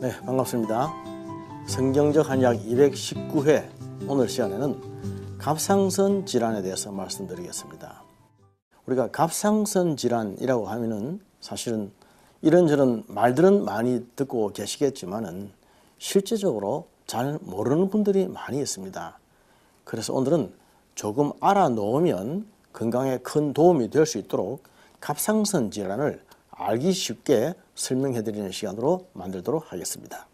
네, 반갑습니다. 성경적 한약 219회 오늘 시간에는 갑상선 질환에 대해서 말씀드리겠습니다. 우리가 갑상선 질환이라고 하면은 사실은 이런저런 말들은 많이 듣고 계시겠지만은 실제적으로 잘 모르는 분들이 많이 있습니다. 그래서 오늘은 조금 알아놓으면 건강에 큰 도움이 될 수 있도록 갑상선 질환을 알기 쉽게 설명해 드리는 시간으로 만들도록 하겠습니다.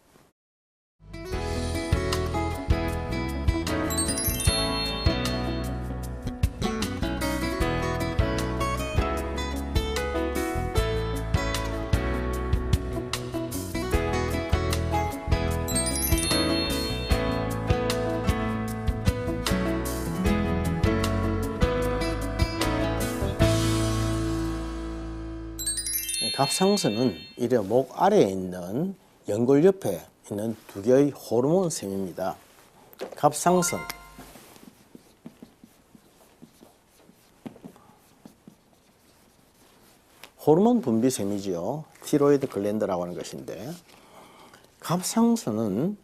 갑상선은 이래 목 아래에 있는 연골 옆에 있는 두 개의 호르몬 샘입니다. 갑상선, 호르몬 분비샘이지요. 티로이드 글랜드라고 하는 것인데, 갑상선은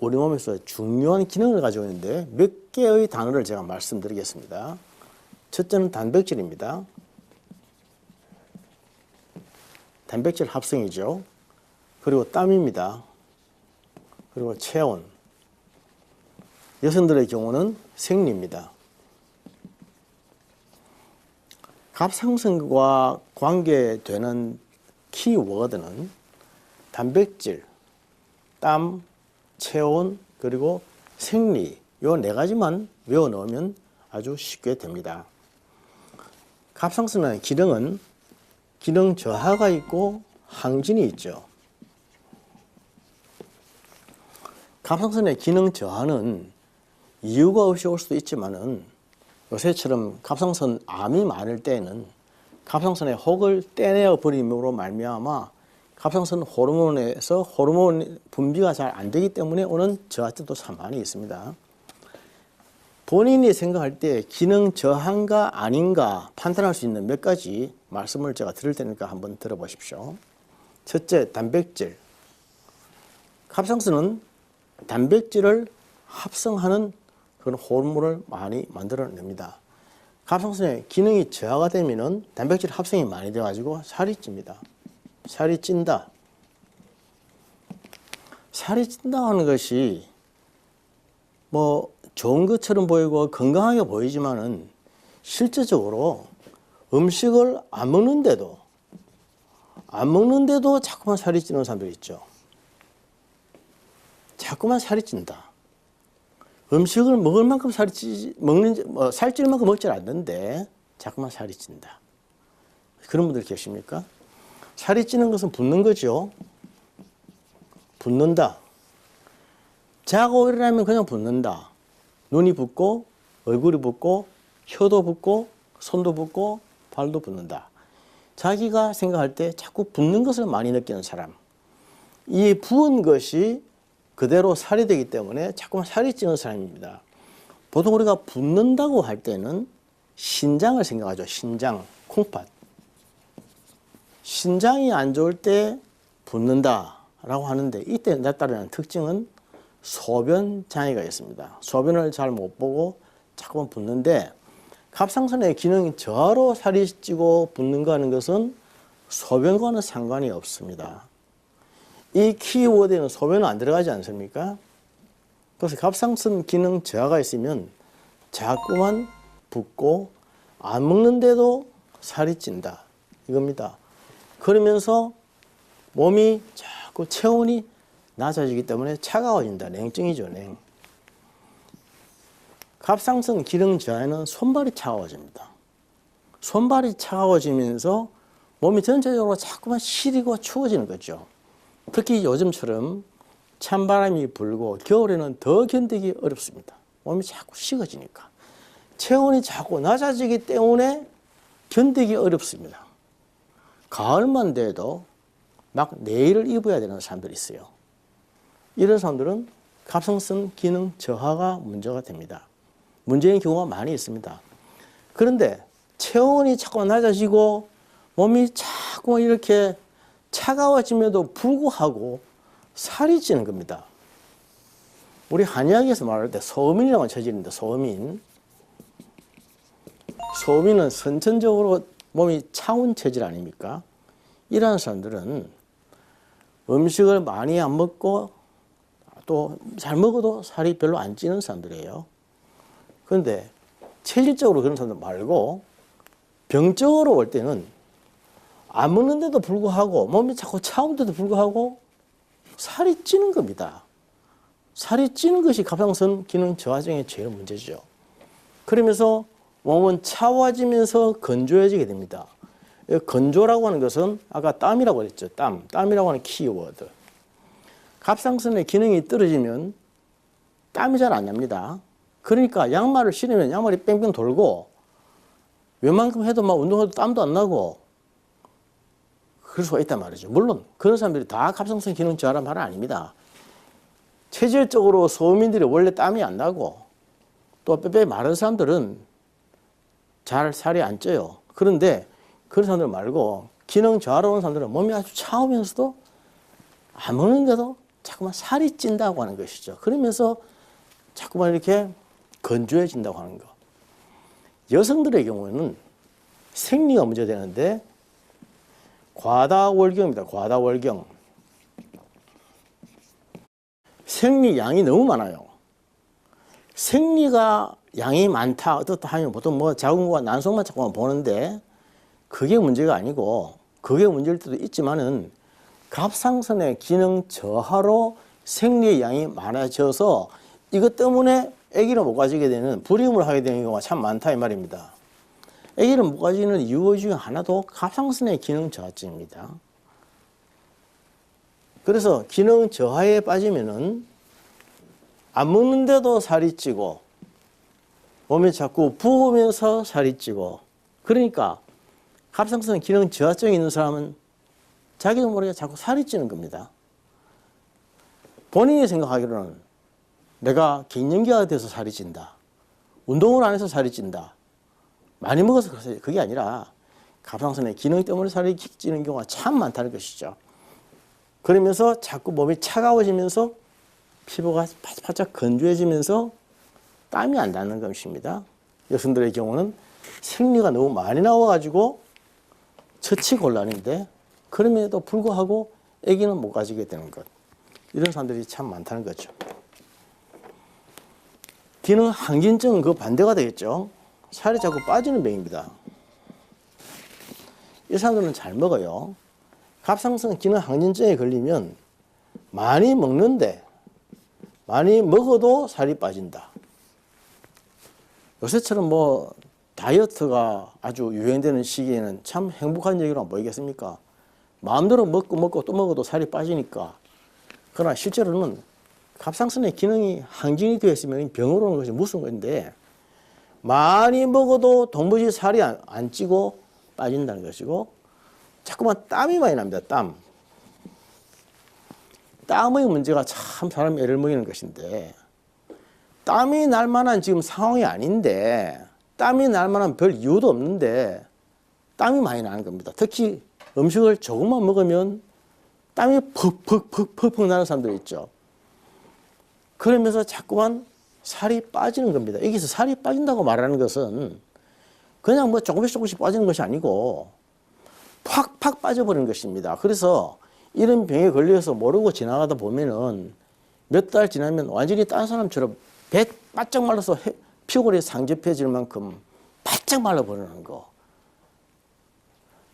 우리 몸에서 중요한 기능을 가지고 있는데 몇 개의 단어를 제가 말씀드리겠습니다. 첫째는 단백질입니다. 단백질 합성이죠. 그리고 땀입니다. 그리고 체온. 여성들의 경우는 생리입니다. 갑상선과 관계되는 키워드는 단백질, 땀, 체온, 그리고 생리, 요 네 가지만 외워 넣으면 아주 쉽게 됩니다. 갑상선의 기능은 기능 저하가 있고 항진이 있죠. 갑상선의 기능 저하는 이유가 없이 올 수도 있지만은 요새처럼 갑상선 암이 많을 때에는 갑상선의 혹을 떼내어 버림으로 말미암아 갑상선 호르몬에서 호르몬 분비가 잘 안 되기 때문에 오는 저하증도 참 많이 있습니다. 본인이 생각할 때 기능 저하인가 아닌가 판단할 수 있는 몇 가지 말씀을 제가 드릴 테니까 한번 들어보십시오. 첫째, 단백질. 갑상선은 단백질을 합성하는 그런 호르몬을 많이 만들어냅니다. 갑상선의 기능이 저하가 되면은 단백질 합성이 많이 돼가지고 살이 찝니다. 살이 찐다. 살이 찐다 하는 것이 뭐 좋은 것처럼 보이고 건강하게 보이지만은 실제적으로 음식을 안 먹는데도 자꾸만 살이 찌는 사람들이 있죠. 자꾸만 살이 찐다. 음식을 먹을 만큼 살찌는 만큼 먹지 않는데 자꾸만 살이 찐다. 그런 분들 계십니까? 살이 찌는 것은 붓는 거죠. 붓는다. 자고 일어나면 그냥 붓는다. 눈이 붓고 얼굴이 붓고 혀도 붓고 손도 붓고 발도 붓는다. 자기가 생각할 때 자꾸 붓는 것을 많이 느끼는 사람. 이 부은 것이 그대로 살이 되기 때문에 자꾸만 살이 찌는 사람입니다. 보통 우리가 붓는다고 할 때는 신장을 생각하죠. 신장, 콩팥. 신장이 안 좋을 때 붓는다라고 하는데 이때 나타나는 특징은 소변 장애가 있습니다. 소변을 잘 못 보고 자꾸만 붓는데 갑상선의 기능이 저하로 살이 찌고 붓는가 하는 것은 소변과는 상관이 없습니다. 이 키워드에는 소변은 안 들어가지 않습니까? 그래서 갑상선 기능 저하가 있으면 자꾸만 붓고 안 먹는데도 살이 찐다. 이겁니다. 그러면서 몸이 자꾸 체온이 낮아지기 때문에 차가워진다. 냉증이죠. 냉. 갑상선 기능 저하에는 손발이 차가워집니다. 손발이 차가워지면서 몸이 전체적으로 자꾸만 시리고 추워지는 거죠. 특히 요즘처럼 찬바람이 불고 겨울에는 더 견디기 어렵습니다. 몸이 자꾸 식어지니까. 체온이 자꾸 낮아지기 때문에 견디기 어렵습니다. 가을만 돼도 막 내일을 입어야 되는 사람들이 있어요. 이런 사람들은 갑상선 기능 저하가 문제가 됩니다. 문제인 경우가 많이 있습니다. 그런데 체온이 자꾸만 낮아지고 몸이 자꾸 이렇게 차가워짐에도 불구하고 살이 찌는 겁니다. 우리 한의학에서 말할 때 소음인이라고 하는 체질인데, 소음인. 소음인은 선천적으로 몸이 차운 체질 아닙니까? 이러한 사람들은 음식을 많이 안 먹고 또 잘 먹어도 살이 별로 안 찌는 사람들이에요. 그런데 체질적으로 그런 사람들 말고 병적으로 올 때는 안 먹는데도 불구하고 몸이 자꾸 차운데도 불구하고 살이 찌는 겁니다. 살이 찌는 것이 갑상선 기능 저하증의 제일 문제죠. 그러면서 몸은 차워지면서 건조해지게 됩니다. 건조라고 하는 것은 아까 땀이라고 했죠. 땀이라고 하는 키워드. 갑상선의 기능이 떨어지면 땀이 잘 안 납니다. 그러니까 양말을 신으면 양말이 뺑뺑 돌고 웬만큼 해도 막 운동해도 땀도 안 나고 그럴 수가 있단 말이죠. 물론 그런 사람들이 다 갑상선 기능 저하란 말은 아닙니다. 체질적으로 소음인들이 원래 땀이 안 나고 또 빼빼 마른 사람들은 잘 살이 안 쪄요. 그런데 그런 사람들 말고 기능 저하로 온 사람들은 몸이 아주 차우면서도 안 먹는데도 자꾸만 살이 찐다고 하는 것이죠. 그러면서 자꾸만 이렇게 건조해진다고 하는 거. 여성들의 경우에는 생리가 문제되는데 과다월경입니다. 과다월경. 생리 양이 너무 많아요. 생리가 양이 많다 어떻다 하면 보통 뭐 작은 거와 난소만 자꾸만 보는데 그게 문제가 아니고 그게 문제일 때도 있지만은 갑상선의 기능 저하로 생리의 양이 많아져서 이것 때문에 아기를 못 가지게 되는 불임을 하게 되는 경우가 참 많다 이 말입니다. 아기를 못 가지는 이유 중에 하나도 갑상선의 기능 저하증입니다. 그래서 기능 저하에 빠지면은 안 먹는데도 살이 찌고 몸이 자꾸 부으면서 살이 찌고 그러니까 갑상선 기능 저하증이 있는 사람은 자기도 모르게 자꾸 살이 찌는 겁니다. 본인이 생각하기로는 내가 갱년기가 돼서 살이 찐다. 운동을 안 해서 살이 찐다. 많이 먹어서 그래서 그게 아니라 갑상선의 기능 때문에 살이 찌는 경우가 참 많다는 것이죠. 그러면서 자꾸 몸이 차가워지면서 피부가 바짝바짝 건조해지면서 땀이 안 나는 것입니다. 여성들의 경우는 생리가 너무 많이 나와가지고 처치곤란인데 그럼에도 불구하고 아기는 못 가지게 되는 것. 이런 사람들이 참 많다는 거죠. 기능 항진증은 그 반대가 되겠죠. 살이 자꾸 빠지는 병입니다. 이 사람들은 잘 먹어요. 갑상선 기능 항진증에 걸리면 많이 먹는데 많이 먹어도 살이 빠진다. 요새처럼 뭐 다이어트가 아주 유행되는 시기에는 참 행복한 얘기로 안 보이겠습니까? 마음대로 먹고 또 먹어도 살이 빠지니까. 그러나 실제로는 갑상선의 기능이 항진이 되어 있으면 병으로 오는 것이 무슨 건데 많이 먹어도 도무지 살이 안 찌고 빠진다는 것이고 자꾸만 땀이 많이 납니다. 땀의 문제가 참 사람 애를 먹이는 것인데 땀이 날 만한 지금 상황이 아닌데 땀이 날 만한 별 이유도 없는데 땀이 많이 나는 겁니다. 특히 음식을 조금만 먹으면 땀이 퍽퍽 나는 사람들 있죠. 그러면서 자꾸만 살이 빠지는 겁니다. 여기서 살이 빠진다고 말하는 것은 그냥 뭐 조금씩 빠지는 것이 아니고 팍팍 빠져버리는 것입니다. 그래서 이런 병에 걸려서 모르고 지나가다 보면은 몇 달 지나면 완전히 딴 사람처럼 배 바짝 말라서 피골이 상접해질 만큼 바짝 말라버리는 거.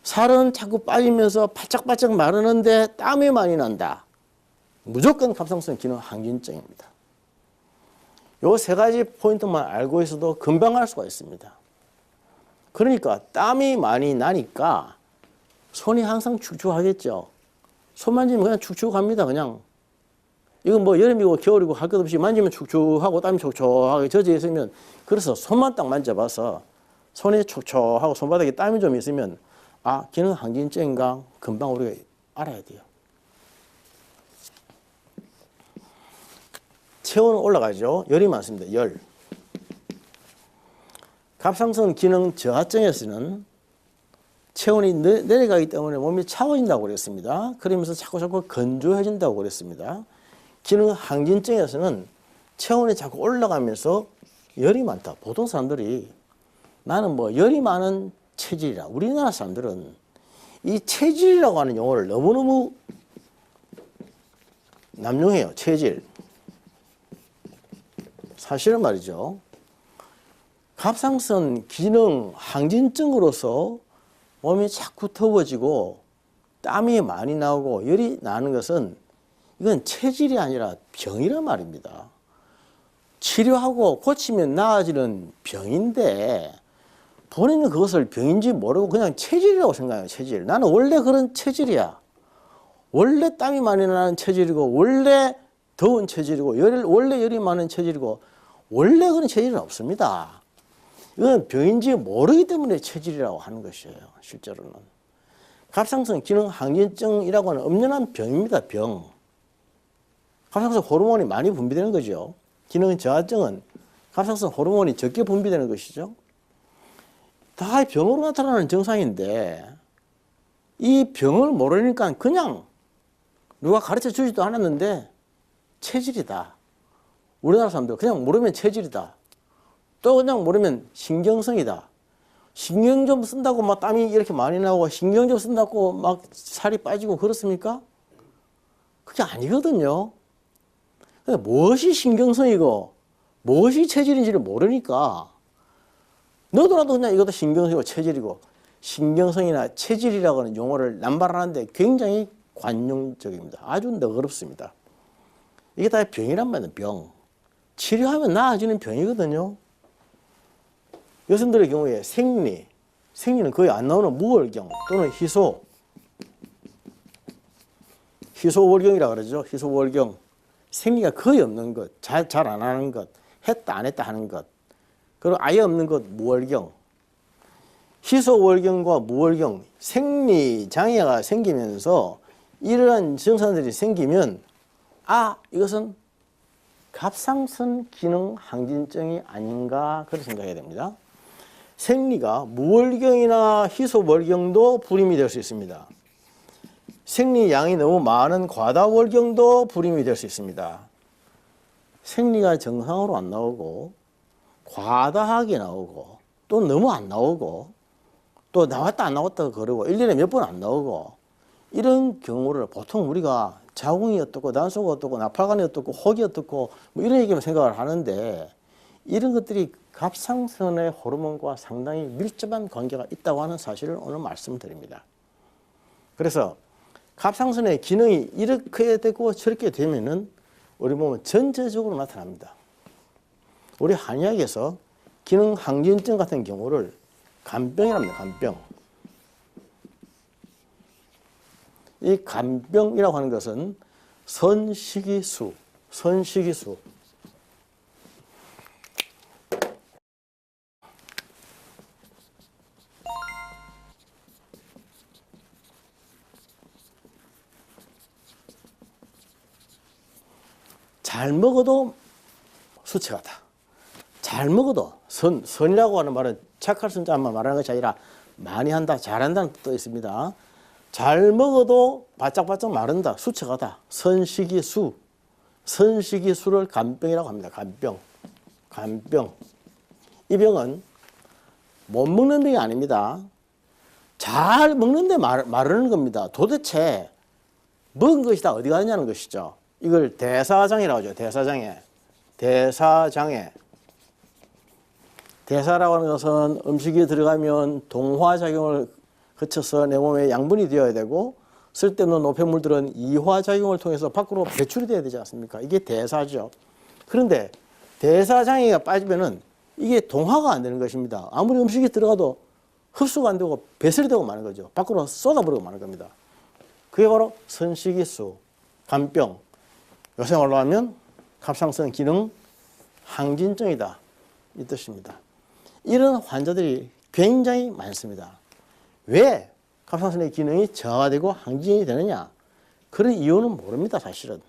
살은 자꾸 빠지면서 바짝바짝 마르는데 땀이 많이 난다. 무조건 갑상선 기능 항진증입니다. 요 세 가지 포인트만 알고 있어도 금방 알 수가 있습니다. 그러니까 땀이 많이 나니까 손이 항상 축축하겠죠. 손 만지면 그냥 축축합니다. 그냥 이건 뭐 여름이고 겨울이고 할 것 없이 만지면 축축하고 땀이 촉촉하게 젖어 있으면 그래서 손만 딱 만져봐서 손이 촉촉하고 손바닥에 땀이 좀 있으면 아, 기능 항진증인가 금방 우리가 알아야 돼요. 체온은 올라가죠. 열이 많습니다. 열. 갑상선 기능 저하증에서는 체온이 내려가기 때문에 몸이 차워진다고 그랬습니다. 그러면서 자꾸 건조해진다고 그랬습니다. 기능 항진증에서는 체온이 자꾸 올라가면서 열이 많다. 보통 사람들이 나는 뭐 열이 많은 체질이라. 우리나라 사람들은 이 체질이라고 하는 용어를 너무너무 남용해요. 체질. 사실은 말이죠. 갑상선 기능 항진증으로서 몸이 자꾸 더워지고 땀이 많이 나오고 열이 나는 것은 이건 체질이 아니라 병이란 말입니다. 치료하고 고치면 나아지는 병인데 본인은 그것을 병인지 모르고 그냥 체질이라고 생각해요. 체질. 나는 원래 그런 체질이야. 원래 땀이 많이 나는 체질이고 원래 더운 체질이고 원래 열이 많은 체질이고 원래 그런 체질은 없습니다. 이건 병인지 모르기 때문에 체질이라고 하는 것이에요. 실제로는. 갑상선 기능 항진증이라고 하는 엄연한 병입니다. 병. 갑상선 호르몬이 많이 분비되는 거죠. 기능 저하증은 갑상선 호르몬이 적게 분비되는 것이죠. 다 병으로 나타나는 증상인데 이 병을 모르니까 그냥 누가 가르쳐 주지도 않았는데 체질이다. 우리나라 사람들 그냥 모르면 체질이다. 또 그냥 모르면 신경성이다. 신경 좀 쓴다고 막 땀이 이렇게 많이 나오고 신경 좀 쓴다고 막 살이 빠지고 그렇습니까? 그게 아니거든요. 무엇이 신경성이고 무엇이 체질인지를 모르니까 너도 나도 그냥 이것도 신경성이고 체질이고 신경성이나 체질이라고 하는 용어를 남발하는데 굉장히 관용적입니다. 아주 너그럽습니다. 이게 다 병이란 말이에요. 병. 치료하면 나아지는 병이거든요. 여성들의 경우에 생리는 거의 안 나오는 무월경 또는 희소월경이라고 그러죠. 희소월경. 생리가 거의 없는 것, 잘 안 하는 것, 했다 안 했다 하는 것, 그리고 아예 없는 것 무월경. 희소월경과 무월경, 생리장애가 생기면서 이러한 증상들이 생기면 이것은 갑상선 기능 항진증이 아닌가 그렇게 생각해야 됩니다. 생리가 무월경이나 희소월경도 불임이 될 수 있습니다. 생리량이 너무 많은 과다월경도 불임이 될 수 있습니다. 생리가 정상으로 안 나오고 과다하게 나오고 또 너무 안 나오고 또 나왔다 안 나왔다 그러고 1년에 몇 번 안 나오고 이런 경우를 보통 우리가 자궁이 어떻고 난소가 어떻고 나팔관이 어떻고 혹이 어떻고 뭐 이런 얘기만 생각을 하는데 이런 것들이 갑상선의 호르몬과 상당히 밀접한 관계가 있다고 하는 사실을 오늘 말씀드립니다. 그래서 갑상선의 기능이 이렇게 되고 저렇게 되면은 우리 몸은 전체적으로 나타납니다. 우리 한의학에서 기능 항진증 같은 경우를 간병이라고 합니다. 간병. 이 간병이라고 하는 것은 선식이수. 잘 먹어도 수치가다. 잘 먹어도 선이라고 하는 말은 착할 선자만 말하는 것이 아니라 많이 한다, 잘한다는 뜻도 있습니다. 잘 먹어도 바짝바짝 마른다, 수치가다. 선식이수를 간병이라고 합니다. 간병. 이 병은 못 먹는 병이 아닙니다. 잘 먹는데 마르는 겁니다. 도대체 먹은 것이 다 어디 가느냐는 것이죠. 이걸 대사장애라고 하죠. 대사라고 하는 것은 음식이 들어가면 동화작용을 거쳐서 내 몸에 양분이 되어야 되고 쓸데없는 노폐물들은 이화작용을 통해서 밖으로 배출이 돼야 되지 않습니까? 이게 대사죠. 그런데 대사장애가 빠지면은 이게 동화가 안 되는 것입니다. 아무리 음식이 들어가도 흡수가 안 되고 배설이 되고 마는 거죠. 밖으로 쏟아버리고 마는 겁니다. 그게 바로 선식이수, 간병. 요새 말로 하면 갑상선 기능 항진증이다. 이 뜻입니다. 이런 환자들이 굉장히 많습니다. 왜 갑상선의 기능이 저하되고 항진이 되느냐? 그런 이유는 모릅니다. 사실은.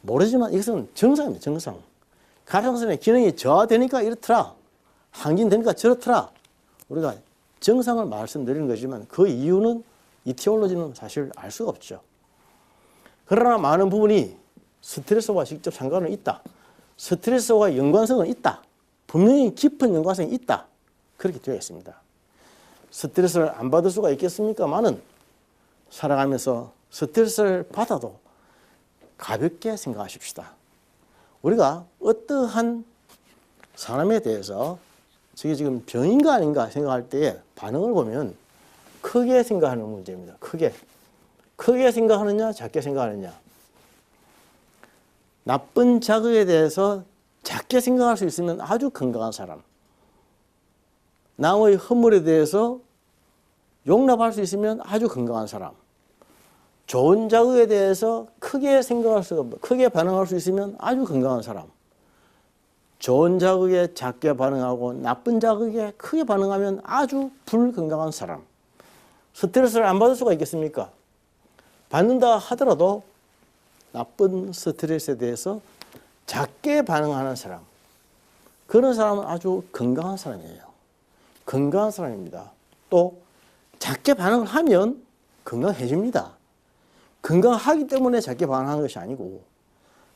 모르지만 이것은 정상입니다. 정상. 갑상선의 기능이 저하되니까 이렇더라. 항진되니까 저렇더라. 우리가 정상을 말씀드리는 거지만 그 이유는 이티올로지는 사실 알 수가 없죠. 그러나 많은 부분이 스트레스와 직접 상관은 있다. 스트레스와 연관성은 있다. 분명히 깊은 연관성이 있다. 그렇게 되어 있습니다. 스트레스를 안 받을 수가 있겠습니까마는 살아가면서 스트레스를 받아도 가볍게 생각하십시다. 우리가 어떠한 사람에 대해서 저게 지금 병인가 아닌가 생각할 때에 반응을 보면 크게 생각하는 문제입니다. 크게 생각하느냐 작게 생각하느냐. 나쁜 자극에 대해서 작게 생각할 수 있으면 아주 건강한 사람, 남의 허물에 대해서 용납할 수 있으면 아주 건강한 사람, 좋은 자극에 대해서 크게 생각할 수 없고 크게 반응할 수 있으면 아주 건강한 사람, 좋은 자극에 작게 반응하고 나쁜 자극에 크게 반응하면 아주 불건강한 사람. 스트레스를 안 받을 수가 있겠습니까? 받는다 하더라도 나쁜 스트레스에 대해서 작게 반응하는 사람, 그런 사람은 아주 건강한 사람이에요. 건강한 사람입니다. 또 작게 반응을 하면 건강해집니다. 건강하기 때문에 작게 반응하는 것이 아니고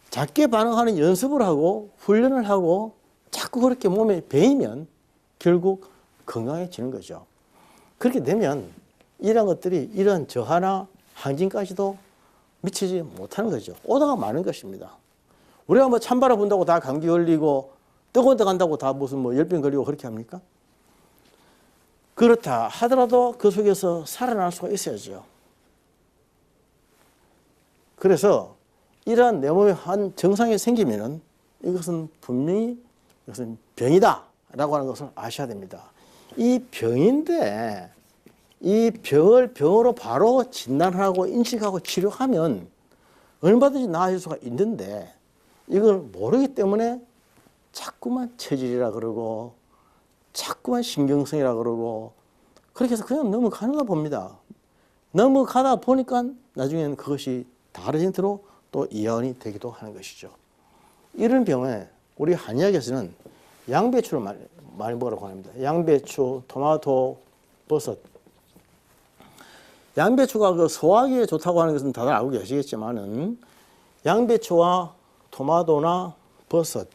작게 반응하는 연습을 하고 훈련을 하고 자꾸 그렇게 몸에 배이면 결국 건강해지는 거죠. 그렇게 되면 이런 것들이 이런 저하나 항진까지도 미치지 못하는 거죠. 오다가 많은 것입니다. 우리가 뭐 찬바람 분다고 다 감기 걸리고 뜨거운 데 간다고 다 무슨 뭐 열병 걸리고 그렇게 합니까? 그렇다 하더라도 그 속에서 살아날 수가 있어야죠. 그래서 이러한 내 몸에 한 정상이 생기면은 이것은 분명히 이것은 병이다 라고 하는 것을 아셔야 됩니다. 이 병인데 이 병을 병으로 바로 진단하고 인식하고 치료하면 얼마든지 나아질 수가 있는데 이걸 모르기 때문에 자꾸만 체질이라 그러고 자꾸만 신경성이라 그러고 그렇게 해서 그냥 넘어가는가 봅니다. 넘어가다 보니까 나중에는 그것이 다른 형태로 또 이완이 되기도 하는 것이죠. 이런 병에 우리 한의학에서는 양배추를 많이 먹으라고 합니다. 양배추, 토마토, 버섯. 양배추가 그 소화기에 좋다고 하는 것은 다들 알고 계시겠지만은 양배추와 토마토나 버섯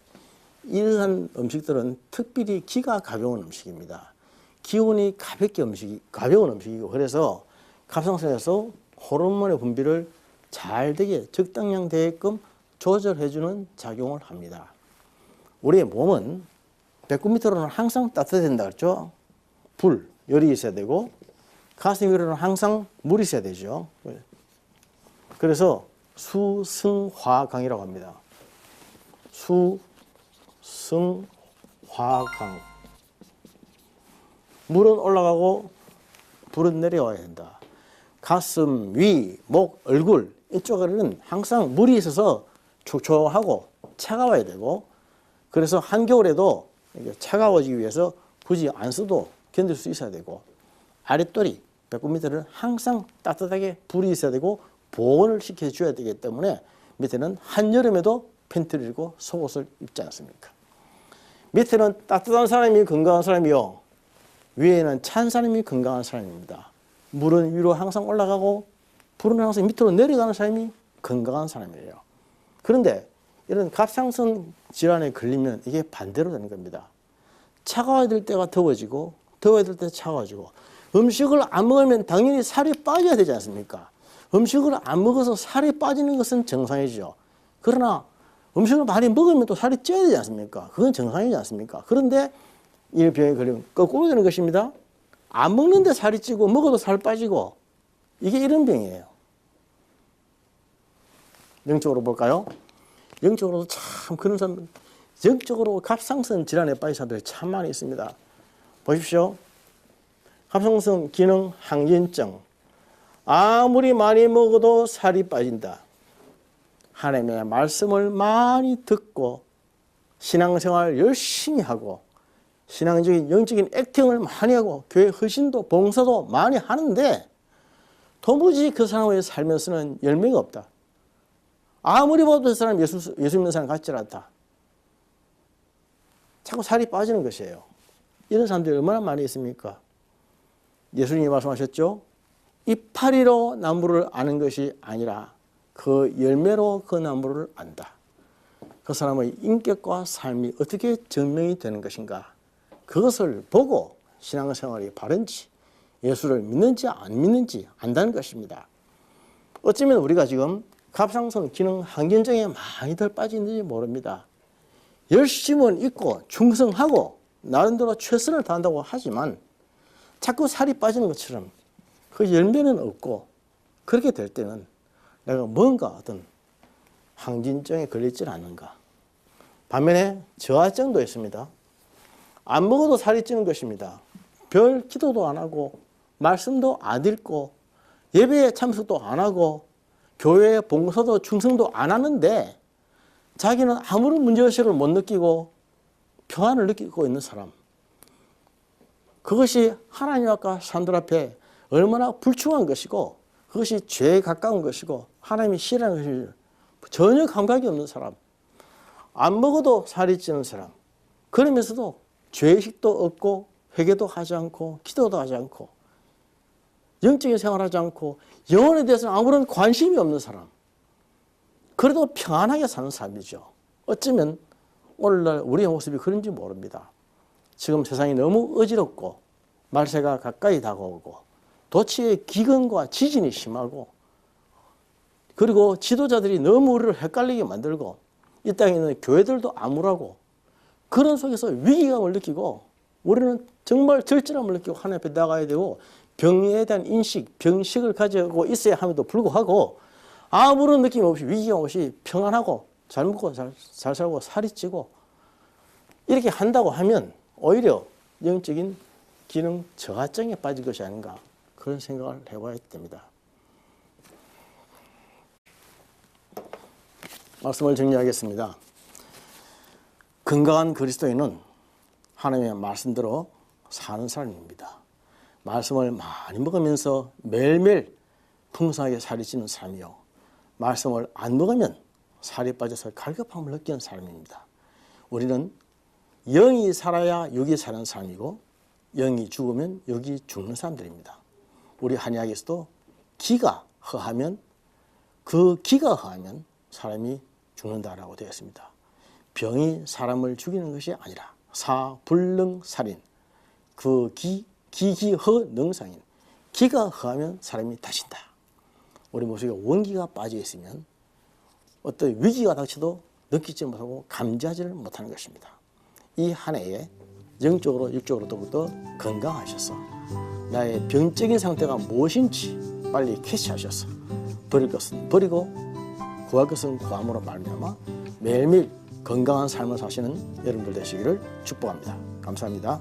이러한 음식들은 특별히 기가 가벼운 음식입니다. 기운이 가벼운 음식이고 그래서 갑상선에서 호르몬의 분비를 잘 되게 적당량 되게끔 조절해주는 작용을 합니다. 우리의 몸은 배꼽 밑으로는 항상 따뜻해야 된다 그랬죠. 열이 있어야 되고 가슴 위로는 항상 물이 있어야 되죠. 그래서 수승화강이라고 합니다. 수승화강. 물은 올라가고 불은 내려와야 된다. 가슴, 위, 목, 얼굴 이쪽에는 항상 물이 있어서 촉촉하고 차가워야 되고 그래서 한겨울에도 차가워지기 위해서 굳이 안 써도 견딜 수 있어야 되고 아랫도리, 배꼽 밑에는 항상 따뜻하게 불이 있어야 되고 보온을 시켜줘야 되기 때문에 밑에는 한여름에도 팬티를 입고 속옷을 입지 않습니까? 밑에는 따뜻한 사람이 건강한 사람이요. 위에는 찬 사람이 건강한 사람입니다. 물은 위로 항상 올라가고 불은 항상 밑으로 내려가는 사람이 건강한 사람이에요. 그런데 이런 갑상선 질환에 걸리면 이게 반대로 되는 겁니다. 차가워야 될 때가 더워지고 더워야 될 때 차가워지고 음식을 안 먹으면 당연히 살이 빠져야 되지 않습니까? 음식을 안 먹어서 살이 빠지는 것은 정상이죠. 그러나 음식을 많이 먹으면 또 살이 쪄야 되지 않습니까? 그건 정상이지 않습니까? 그런데 이 병에 걸리면 거꾸로 되는 것입니다. 안 먹는데 살이 찌고 먹어도 살 빠지고 이게 이런 병이에요. 영적으로 볼까요? 영적으로도 참 그런 사람, 영적으로 갑상선 질환에 빠진 사람들이 참 많이 있습니다. 보십시오. 갑상선 기능 항진증. 아무리 많이 먹어도 살이 빠진다. 하나님의 말씀을 많이 듣고 신앙생활 열심히 하고 신앙적인 영적인 액팅을 많이 하고 교회 헌신도 봉사도 많이 하는데 도무지 그 사람의 살면서는 열매가 없다. 아무리 봐도 그 사람 예수 믿는 사람 같지 않다. 자꾸 살이 빠지는 것이에요. 이런 사람들이 얼마나 많이 있습니까? 예수님이 말씀하셨죠. 이파리로 나무를 아는 것이 아니라 그 열매로 그 나무를 안다. 그 사람의 인격과 삶이 어떻게 증명이 되는 것인가. 그것을 보고 신앙생활이 바른지 예수를 믿는지 안 믿는지 안다는 것입니다. 어쩌면 우리가 지금 갑상선 기능 항진증에 많이들 빠지는지 모릅니다. 열심은 있고 충성하고 나름대로 최선을 다한다고 하지만 자꾸 살이 빠지는 것처럼 그 열매는 없고 그렇게 될 때는 내가 뭔가 어떤 항진증에 걸리질 않는가. 반면에 저하증도 있습니다. 안 먹어도 살이 찌는 것입니다. 별 기도도 안 하고 말씀도 안 읽고 예배에 참석도 안 하고 교회에 봉사도 충성도 안 하는데 자기는 아무런 문제의식을 못 느끼고 평안을 느끼고 있는 사람. 그것이 하나님 앞과 사람들 앞에 얼마나 불충한 것이고 그것이 죄에 가까운 것이고 하나님이 싫어하는 것이 전혀 감각이 없는 사람. 안 먹어도 살이 찌는 사람. 그러면서도 죄의식도 없고 회개도 하지 않고 기도도 하지 않고 영적인 생활하지 않고 영혼에 대해서는 아무런 관심이 없는 사람. 그래도 평안하게 사는 사람이죠. 어쩌면 오늘날 우리의 모습이 그런지 모릅니다. 지금 세상이 너무 어지럽고 말세가 가까이 다가오고 도처에 기근과 지진이 심하고 그리고 지도자들이 너무 우리를 헷갈리게 만들고 이 땅에 있는 교회들도 암울하고 그런 속에서 위기감을 느끼고 우리는 정말 절절함을 느끼고 하나님 앞에 나가야 되고 병에 대한 인식, 병식을 가지고 있어야 함에도 불구하고 아무런 느낌 없이 위기감 없이 평안하고 잘 먹고 잘 살고 살이 찌고 이렇게 한다고 하면 오히려 영적인 기능 저하증에 빠질 것이 아닌가 그런 생각을 해봐야 됩니다. 말씀을 정리하겠습니다. 건강한 그리스도인은 하나님의 말씀대로 사는 사람입니다. 말씀을 많이 먹으면서 매일매일 풍성하게 살이 찌는 사람이요. 말씀을 안 먹으면 살이 빠져서 갈급함을 느끼는 사람입니다. 우리는 영이 살아야 육이 사는 사람이고 영이 죽으면 육이 죽는 사람들입니다. 우리 한약에서도 기가 허하면 그 기가 허하면 사람이 죽는다라고 되어 있습니다. 병이 사람을 죽이는 것이 아니라 사불능살인 그 기기허능상인 기가 허하면 사람이 다친다. 우리 모습에 원기가 빠져 있으면 어떤 위기가 닥쳐도 느끼지 못하고 감지하지를 못하는 것입니다. 이 한 해에 영적으로 육적으로 더욱더 건강하셔서 나의 병적인 상태가 무엇인지 빨리 캐치하셔서 버릴 것은 버리고 구할 것은 구함으로 말미암아 매일매일 건강한 삶을 사시는 여러분들 되시기를 축복합니다. 감사합니다.